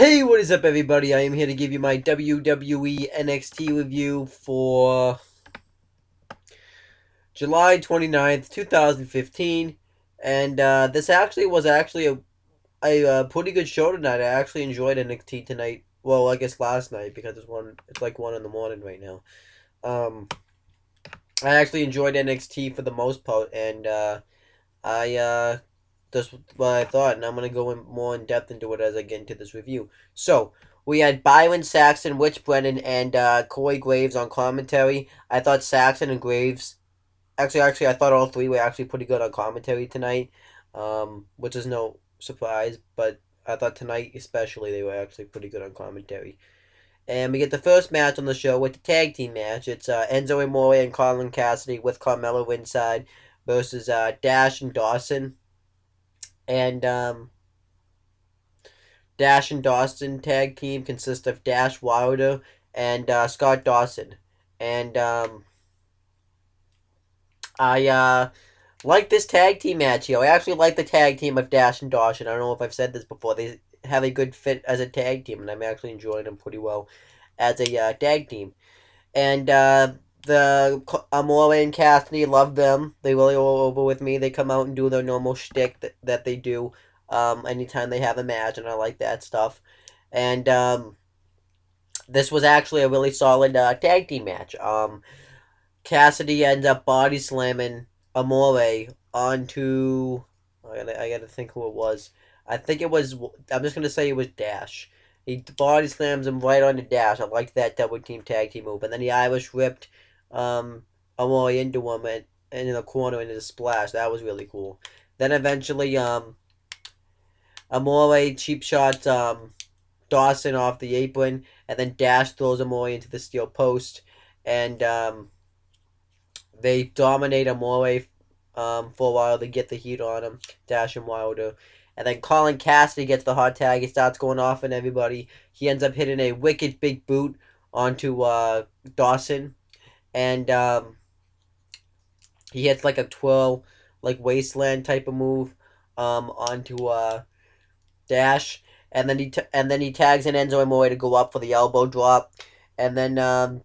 Hey, what is up, everybody? I am here to give you my WWE NXT review for July 29th, 2015. And this actually was a pretty good show tonight. I actually enjoyed NXT tonight. Well, I guess last night because it's like 1 in the morning right now. Um, I actually enjoyed NXT for the most part, and I that's what I thought, and I'm gonna go more in depth into it as I get into this review. So we had Byron Saxton, Rich Brennan, and Corey Graves on commentary. I thought Saxton and Graves, actually, I thought all three were actually pretty good on commentary tonight, which is no surprise. But I thought tonight, especially, they were actually pretty good on commentary. And we get the first match on the show with the tag team match. It's Enzo Amore and Colin Cassidy with Carmelo ringside versus Dash and Dawson. And Dash and Dawson tag team consists of Dash Wilder and Scott Dawson. And I like this tag team match here. I actually like the tag team of Dash and Dawson. I don't know if I've said this before. They have a good fit as a tag team, and I'm actually enjoying them pretty well as a tag team. And the Amore and Cassidy love them. They really all over with me. They come out and do their normal shtick that they do anytime they have a match, and I like that stuff. And this was actually a really solid tag team match. Cassidy ends up body slamming Amore onto. I gotta think who it was. I think it was. I'm just gonna say it was Dash. He body slams him right on the Dash. I liked that double team tag team move. And then the Irish ripped Amore into him and in the corner into the splash. That was really cool. Then eventually Amore cheap shots Dawson off the apron, and then Dash throws Amore into the steel post, and they dominate Amore for a while. They get the heat on him, Dash and Wilder. And then Colin Cassidy gets the hot tag. He starts going off on everybody. He ends up hitting a wicked big boot onto Dawson. And he hits like a twirl, like wasteland type of move onto Dash. And then he tags in Enzo Amore to go up for the elbow drop. And then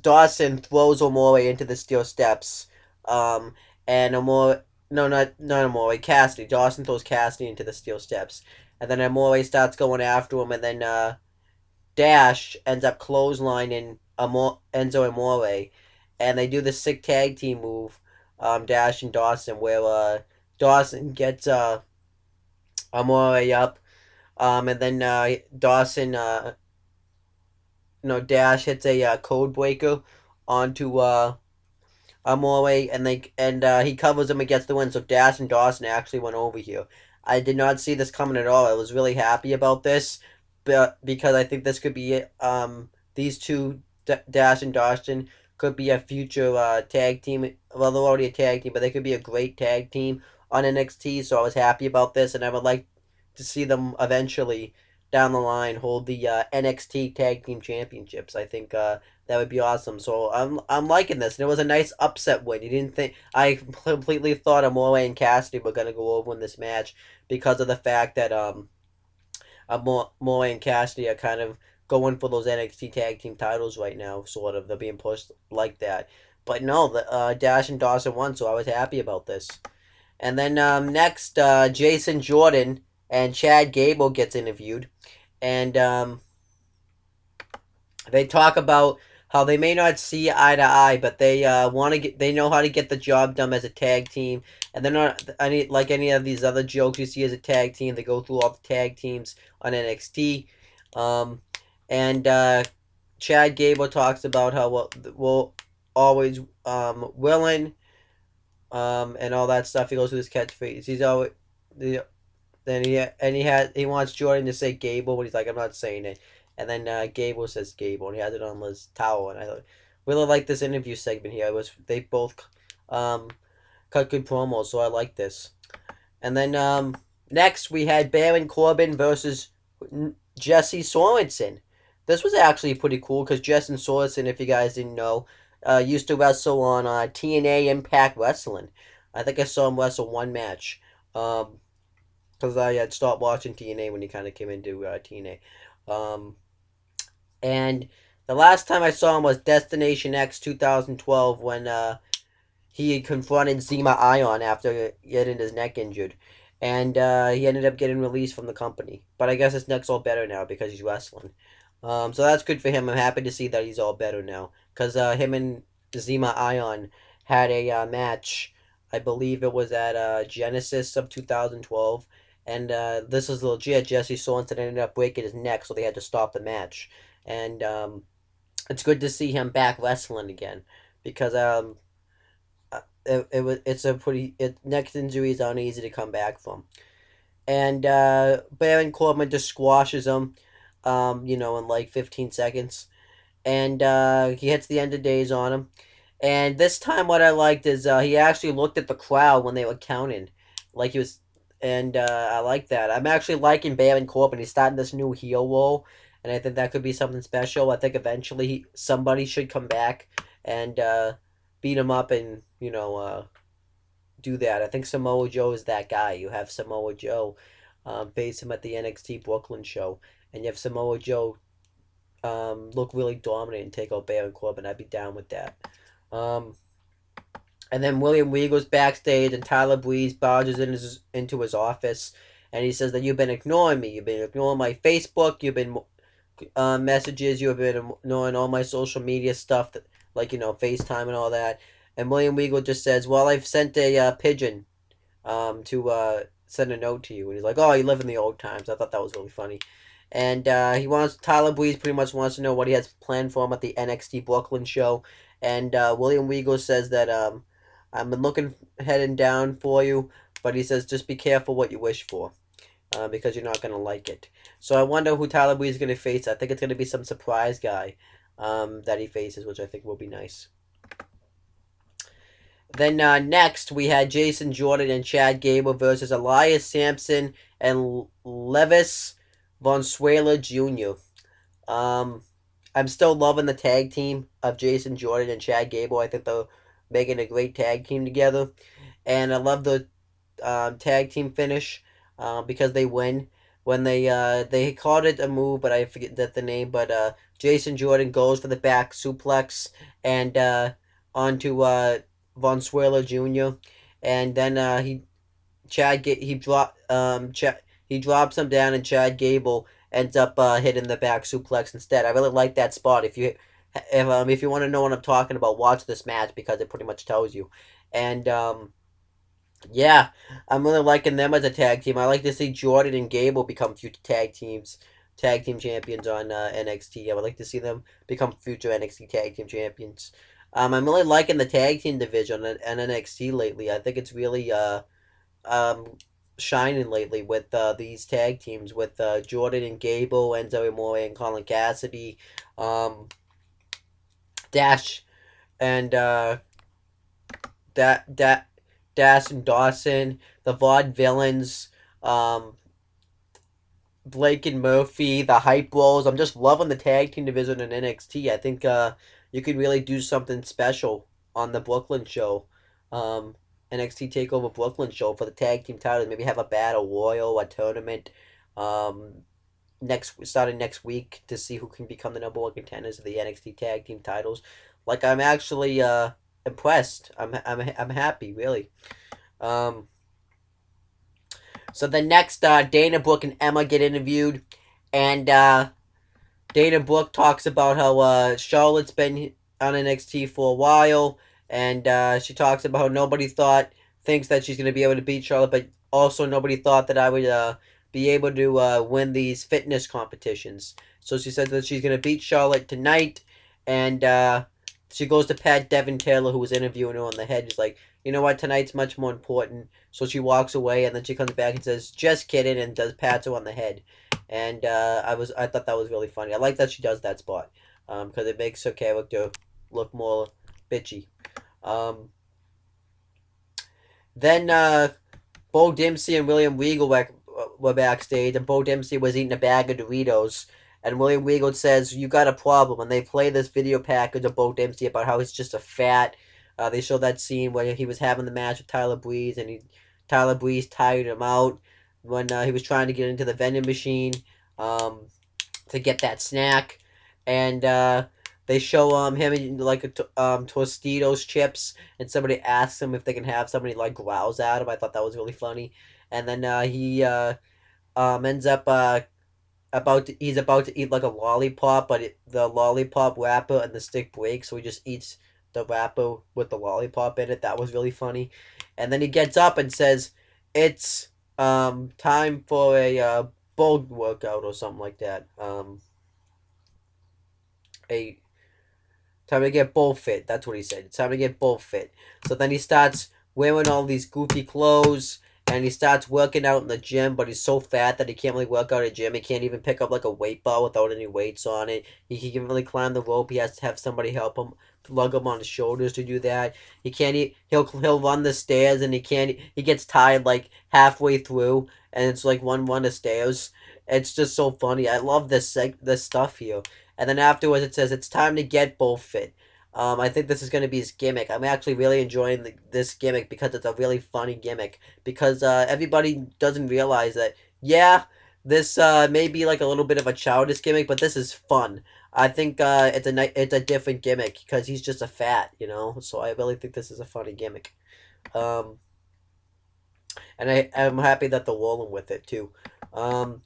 Dawson throws Amore into the steel steps. And Amore, no, not Amore, Cassidy. Dawson throws Cassidy into the steel steps. And then Amore starts going after him, and then Dash ends up clotheslining Enzo Amore. And they do the sick tag team move, Dash and Dawson, where Dawson gets Amore up, and then Dawson Dash hits a code breaker onto Amore, and he covers him and gets the win. So Dash and Dawson actually went over here. I did not see this coming at all. I was really happy about this, but because I think this could be these two Dash and Dawson could be a future tag team. Well, they're already a tag team, but they could be a great tag team on NXT. So I was happy about this, and I would like to see them eventually down the line hold the NXT Tag Team Championships. I think that would be awesome. So I'm liking this, and it was a nice upset win. You didn't think I completely thought Amore and Cassidy were gonna go over in this match because of the fact that Amore and Cassidy are kind of going for those NXT Tag Team titles right now. Sort of, they're being pushed like that. But no, the Dash and Dawson won, so I was happy about this. And then next, Jason Jordan and Chad Gable gets interviewed, and they talk about how they may not see eye to eye, but they want to get. They know how to get the job done as a tag team, and they're not any of these other jokes you see as a tag team. They go through all the tag teams on NXT, and Chad Gable talks about how we'll always willing, and all that stuff. He goes through his catchphrase. He's always then he wants Jordan to say Gable, but he's like, I'm not saying it. And then Gable says Gable, and he has it on his towel. And I really like this interview segment here. They both cut good promos, so I like this. And then next we had Baron Corbin versus Jesse Sorensen. This was actually pretty cool because Jesse Sorensen, if you guys didn't know, used to wrestle on TNA Impact Wrestling. I think I saw him wrestle one match. because I had stopped watching TNA when he kind of came into TNA. And the last time I saw him was Destination X 2012 when he had confronted Zima Ion after getting his neck injured. And he ended up getting released from the company. But I guess his neck's all better now because he's wrestling. So that's good for him. I'm happy to see that he's all better now. Because him and Zima Ion had a match. I believe it was at Genesis of 2012. And this was legit. Jesse Sorensen ended up breaking his neck, so they had to stop the match. And it's good to see him back wrestling again. Because it's a pretty neck injuries aren't easy to come back from. And Baron Corbin just squashes him, in like 15 seconds, and he hits the end of days on him. And this time, what I liked is he actually looked at the crowd when they were counting, like he was, and I like that. I'm actually liking Baron Corbin. He's starting this new heel role, and I think that could be something special. I think eventually somebody should come back and beat him up and do that. I think Samoa Joe is that guy. You have Samoa Joe face him at the NXT Brooklyn show, and you have Samoa Joe look really dominant and take out Baron Corbin. I'd be down with that. And then William Regal's backstage, and Tyler Breeze barges into his office, and he says that you've been ignoring me. You've been ignoring my Facebook. You've been messages. You've been ignoring all my social media stuff, like FaceTime and all that. And William Regal just says, "Well, I've sent a pigeon to send a note to you." And he's like, "Oh, you live in the old times." I thought that was really funny. And Tyler Breeze pretty much wants to know what he has planned for him at the NXT Brooklyn show. And William Regal says that I've been heading down for you, but he says just be careful what you wish for, because you're not gonna like it. So I wonder who Tyler Breeze is gonna face. I think it's gonna be some surprise guy that he faces, which I think will be nice. Then next we had Jason Jordan and Chad Gable versus Elias Sampson and Levis Valenzuela Jr. Um, I'm still loving the tag team of Jason Jordan and Chad Gable. I think they're making a great tag team together, and I love the tag team finish because they win. When they called it a move, but I forget the name. But Jason Jordan goes for the back suplex and onto Valenzuela Jr. And then he drops him down, and Chad Gable ends up hitting the back suplex instead. I really like that spot. If you want to know what I'm talking about, watch this match because it pretty much tells you. And yeah, I'm really liking them as a tag team. I like to see Jordan and Gable become future tag team champions on NXT. I would like to see them become future NXT tag team champions. I'm really liking the tag team division in NXT lately. I think it's really shining lately with these tag teams with Jordan and Gable, Enzo Amore and Colin Cassidy, Dash and Dash and Dawson, the Vaudevillains, Blake and Murphy, the Hype Bros. I'm just loving the tag team division in NXT. I think you could really do something special on the Brooklyn show. NXT Takeover Brooklyn show for the tag team titles. Maybe have a battle royal, a tournament, starting next week to see who can become the number one contenders of the NXT tag team titles. Like I'm actually impressed. I'm happy really. So then next, Dana Brooke and Emma get interviewed, and Dana Brooke talks about how Charlotte's been on NXT for a while, and she talks about how nobody thinks that she's going to be able to beat Charlotte, but also nobody thought that I would be able to win these fitness competitions. So she says that she's going to beat Charlotte tonight, and she goes to pat Devin Taylor, who was interviewing her on the head. She's like, you know what, tonight's much more important. So she walks away, and then she comes back and says, just kidding, and does pats her on the head. And I thought that was really funny. I like that she does that spot because it makes her character look more bitchy. Then Bo Dempsey and William Regal were backstage, and Bo Dempsey was eating a bag of Doritos. And William Regal says, you got a problem. And they play this video package of Bo Dempsey about how he's just a fat. They show that scene where he was having the match with Tyler Breeze, and Tyler Breeze tired him out. when he was trying to get into the vending machine um, to get that snack, and they show him eating like Tostitos chips, and somebody asks him if they can have somebody like growls at him. I thought that was really funny, and then he ends up he's about to eat like a lollipop, but the lollipop wrapper and the stick breaks, so he just eats the wrapper with the lollipop in it. That was really funny, and then he gets up and says, "It's time for a bulk workout or something like that. A Time to get bull fit. That's what he said. It's time to get bull fit." So then he starts wearing all these goofy clothes and he starts working out in the gym, but he's so fat that he can't really work out at gym. He can't even pick up like a weight bar without any weights on it. He can't really climb the rope. He has to have somebody help him, lug him on his shoulders to do that. He can't eat. He'll run the stairs and he can't. He gets tired like halfway through, and it's like one run of stairs. It's just so funny. I love this stuff here. And then afterwards it says it's time to get bull fit. I think this is going to be his gimmick. I'm actually really enjoying this gimmick because it's a really funny gimmick. Because everybody doesn't realize that, yeah, this may be like a little bit of a childish gimmick, but this is fun. I think it's a different gimmick because he's just a fat, you know. So I really think this is a funny gimmick. Um, and I'm happy that they're rolling with it too. Um,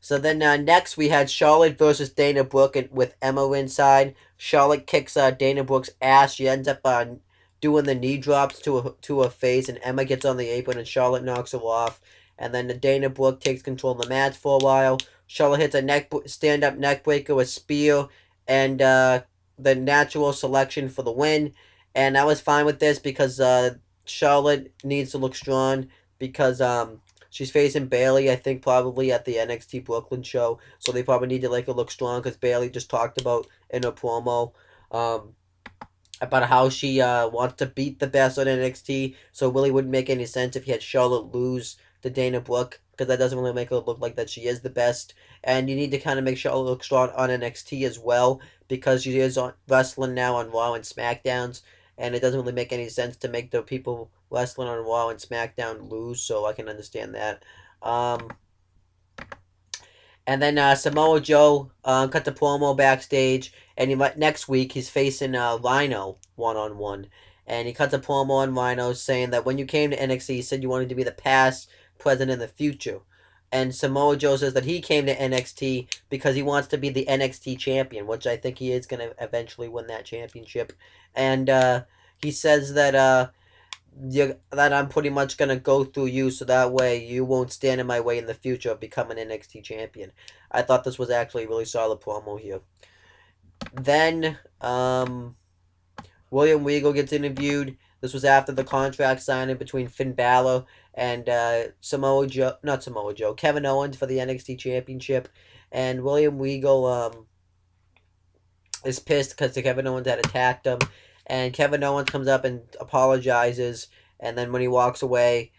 so then next we had Charlotte versus Dana Brooke with Emma inside. Charlotte kicks Dana Brooke's ass. She ends up doing the knee drops to her face, and Emma gets on the apron, and Charlotte knocks her off. And then Dana Brooke takes control of the match for a while. Charlotte hits a stand-up neck breaker with spear, and the natural selection for the win. And I was fine with this because Charlotte needs to look strong because she's facing Bailey, I think, probably at the NXT Brooklyn show. So they probably need to make her look strong because Bailey just talked about in her promo um, about how she wants to beat the best on NXT. So it really wouldn't make any sense if you had Charlotte lose to Dana Brooke because that doesn't really make her look like that she is the best. And you need to kind of make Charlotte look strong on NXT as well because she is wrestling now on Raw and SmackDowns. And it doesn't really make any sense to make the people wrestling on Raw and SmackDown lose, so I can understand that. And then Samoa Joe cut the promo backstage, and next week he's facing Rhino one-on-one. And he cuts a promo on Rhino saying that when you came to NXT, you said you wanted to be the past, present, and the future. And Samoa Joe says that he came to NXT because he wants to be the NXT champion, which I think he is going to eventually win that championship. And he says that that I'm pretty much gonna go through you, so that way you won't stand in my way in the future of becoming NXT champion. I thought this was actually a really solid promo here. Then William Regal gets interviewed. This was after the contract signing between Finn Balor and Samoa Joe, Kevin Owens for the NXT championship, and William Regal is pissed because Kevin Owens had attacked him, and Kevin Owens comes up and apologizes, and then when he walks away,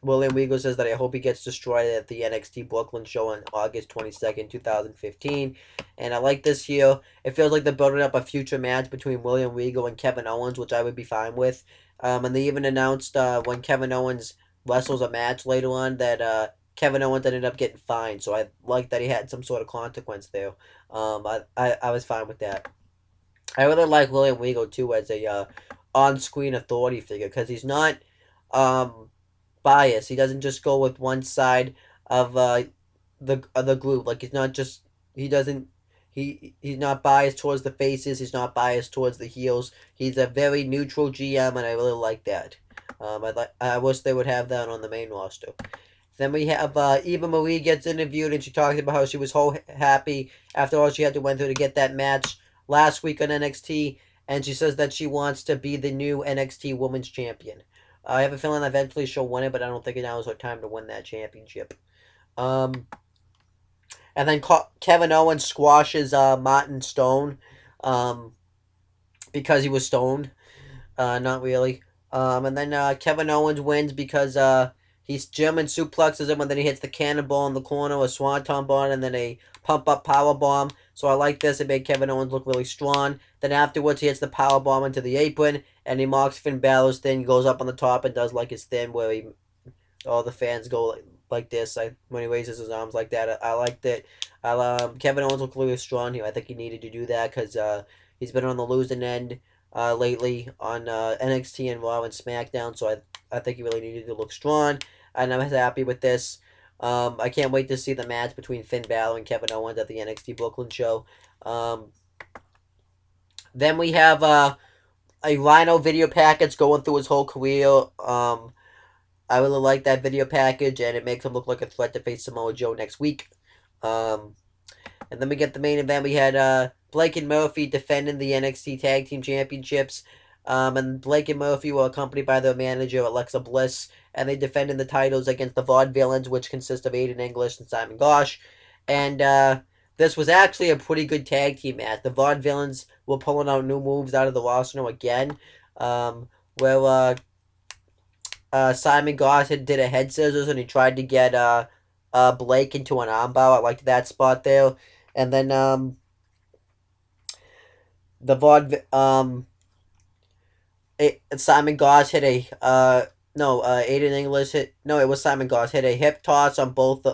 William Regal says that I hope he gets destroyed at the NXT Brooklyn show on August 22nd, 2015, and I like this here. It feels like they're building up a future match between William Regal and Kevin Owens, which I would be fine with, and they even announced when Kevin Owens wrestles a match later on that Kevin Owens ended up getting fined, so I like that he had some sort of consequence there. I was fine with that. I really like William Regal too as a on-screen authority figure because he's not biased. He doesn't just go with one side of the group. Like he's not biased towards the faces. He's not biased towards the heels. He's a very neutral GM, and I really like that. I wish they would have that on the main roster. Then we have Eva Marie gets interviewed, and she talks about how she was so happy after all she had to went through to get that match last week on NXT, and she says that she wants to be the new NXT Women's Champion. I have a feeling eventually she'll win it, but I don't think now is her time to win that championship. And then Kevin Owens squashes Martin Stone because he was stoned. Not really. And then Kevin Owens wins because he's German suplexes him, and then he hits the cannonball in the corner, a swanton bomb, and then a pump-up power bomb. So I like this. It made Kevin Owens look really strong. Then afterwards, he hits the power bomb into the apron, and he mocks Finn Balor's thing, goes up on the top, and does like his thing where he all the fans go like this. When he raises his arms like that, I liked it. Kevin Owens looked really strong here. I think he needed to do that because he's been on the losing end lately on NXT and Raw and SmackDown. So I think he really needed to look strong, and I'm happy with this. I can't wait to see the match between Finn Balor and Kevin Owens at the NXT Brooklyn show. Then we have a Rhino video package going through his whole career. I really like that video package, and it makes him look like a threat to face Samoa Joe next week. And then we get the main event. We had Blake and Murphy defending the NXT Tag Team Championships. And Blake and Murphy were accompanied by their manager, Alexa Bliss, and they defended the titles against the Vaudevillains, which consist of Aiden English and Simon Gauge. And this was actually a pretty good tag team match. The Vaudevillains were pulling out new moves out of the roster again. Where Simon Gauge did a head scissors, and he tried to get Blake into an armbar. I liked that spot there. And then Simon Gauge hit a Aiden English hit, no, it was Simon Gauge hit a hip toss on both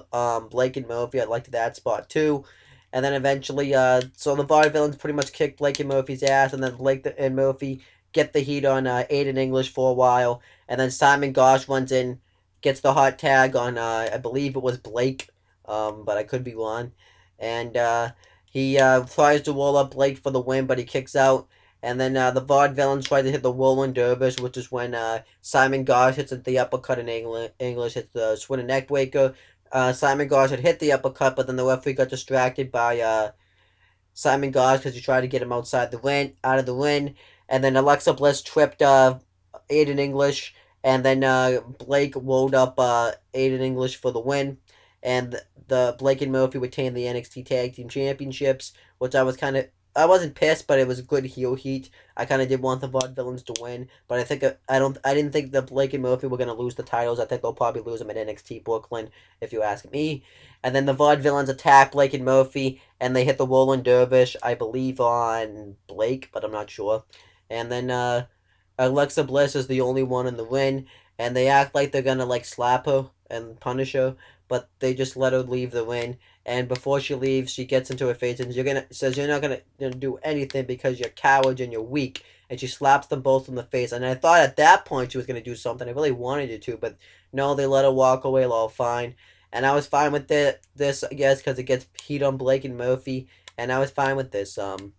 Blake and Murphy. I liked that spot too. And then eventually so the Vaudevillains pretty much kicked Blake and Murphy's ass, and then Blake and Murphy get the heat on Aiden English for a while, and then Simon Gauge runs in, gets the hot tag on I believe it was Blake, but I could be wrong, and he tries to roll up Blake for the win, but he kicks out. And then the Vaudevillains try to hit the Rolling Dervish, which is when Simon Gauge hits the uppercut, and English hits the swinging neck breaker. Simon Gauge had hit the uppercut, but then the referee got distracted by Simon Gauge because he tried to get him out of the ring. And then Alexa Bliss tripped Aiden English, and then Blake rolled up Aiden English for the win. And the Blake and Murphy retained the NXT Tag Team Championships, which I wasn't pissed, but it was a good heel heat. I kind of did want the Vaudevillains to win, but I didn't think that Blake and Murphy were gonna lose the titles. I think they'll probably lose them at NXT Brooklyn, if you ask me. And then the Vaudevillains attack Blake and Murphy, and they hit the Rolling Dervish, I believe on Blake, but I'm not sure. And then Alexa Bliss is the only one in the ring, and they act like they're gonna slap her and punish her, but they just let her leave the ring. And before she leaves, she gets into her face and says you're not gonna do anything because you're cowards and you're weak. And she slaps them both in the face. And I thought at that point she was gonna do something. I really wanted her to, but no, they let her walk away all fine. And I was fine with this, I guess, because it gets heat on Blake and Murphy, and I was fine with this. And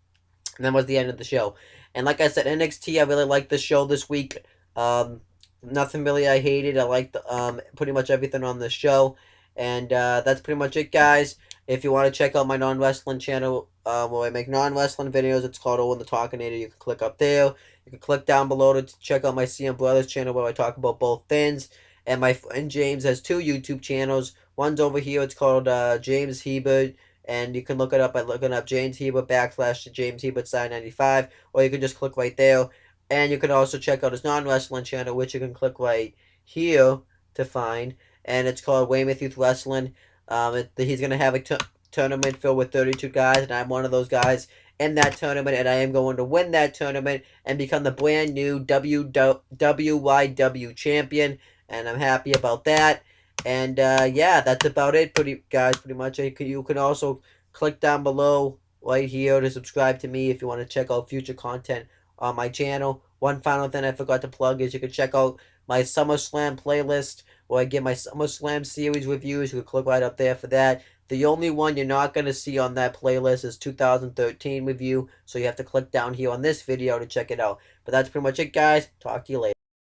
that was the end of the show. And like I said, NXT, I really liked the show this week. Nothing really I hated. I liked pretty much everything on the show. And that's pretty much it, guys. If you want to check out my non-wrestling channel where I make non-wrestling videos, it's called Owen the Talkinator. You can click up there. You can click down below to check out my CM Brothers channel where I talk about both things. And my friend James has 2 YouTube channels. One's over here. It's called James Hebert. And you can look it up by looking up James Hebert / James Hebert Sign 95. Or you can just click right there. And you can also check out his non-wrestling channel, which you can click right here to find. And it's called Weymouth Youth Wrestling. He's going to have a tournament filled with 32 guys, and I'm one of those guys in that tournament, and I am going to win that tournament and become the brand new WYW champion, and I'm happy about that. And yeah, that's about it, pretty much. You can also click down below right here to subscribe to me if you want to check out future content on my channel. One final thing I forgot to plug is you can check out my SummerSlam playlist, where I give my SummerSlam series reviews. You can click right up there for that. The only one you're not going to see on that playlist is 2013 review, so you have to click down here on this video to check it out. But that's pretty much it, guys. Talk to you later.